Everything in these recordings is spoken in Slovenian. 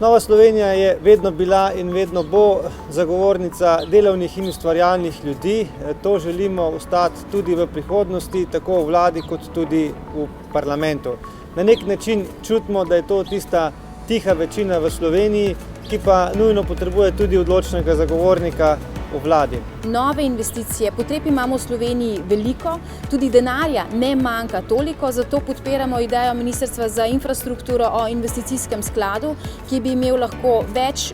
Nova Slovenija je vedno bila in vedno bo zagovornica delovnih in ustvarjalnih ljudi. To želimo ostati tudi v prihodnosti, tako v vladi kot tudi v parlamentu. Na nek način čutimo, da je to tista tiha večina v Sloveniji, ki pa nujno potrebuje tudi odločnega zagovornika v vladi. Nove investicije, potreb imamo v Sloveniji veliko, tudi denarja ne manjka toliko, zato podpiramo idejo Ministrstva za infrastrukturo o investicijskem skladu, ki bi imel lahko več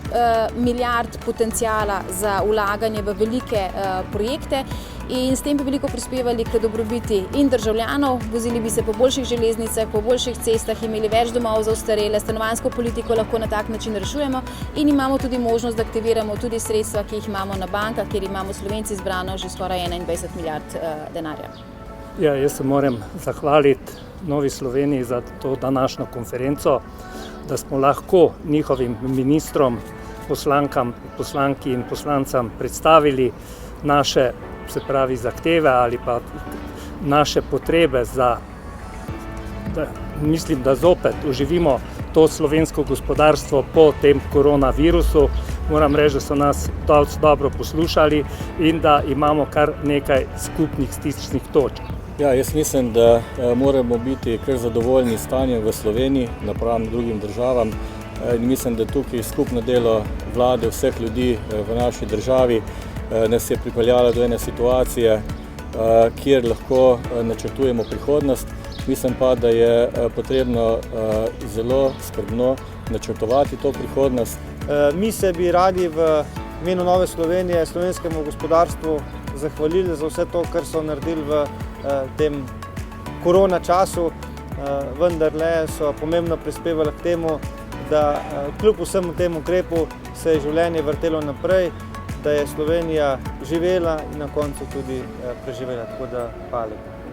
milijard potencijala za vlaganje v velike projekte in s tem bi veliko prispevali k dobrobiti in državljanov, vozili bi se po boljših železnicah, po boljših cestah, imeli več domov za ostarele, stanovanjsko politiko lahko na tak način rešujemo in imamo tudi možnost, da aktiviramo tudi sredstva, ki jih imamo na bankah, kjer imamo Slovenci zbrano že skoraj 21 milijard denarja. Ja, jaz se moram zahvaliti Novi Sloveniji za to današnjo konferenco, da smo lahko njihovim ministrom, poslanki in poslancem predstavili naše, se pravi, zahteve ali pa naše potrebe mislim, da zopet oživimo to slovensko gospodarstvo po tem koronavirusu. Moram reči, da so nas dobro poslušali in da imamo kar nekaj skupnih stičnih točk. Ja, jaz mislim, da moramo biti kar zadovoljni stanjem v Sloveniji napram drugim državam. In mislim, da tukaj skupno delo vlade, vseh ljudi v naši državi nas je pripeljalo do ene situacije, kjer lahko načrtujemo prihodnost. Mislim pa, da je potrebno zelo skrbno načrtovati to prihodnost. Mi se bi radi v imenu Nove Slovenije slovenskemu gospodarstvu zahvalili za vse to, kar so naredili v tem korona času. Vendarle so pomembno prispevali k temu, da kljub vsemu temu ukrepu se je življenje vrtelo naprej, da je Slovenija živela in na koncu tudi preživela. Tako da hvala lepa.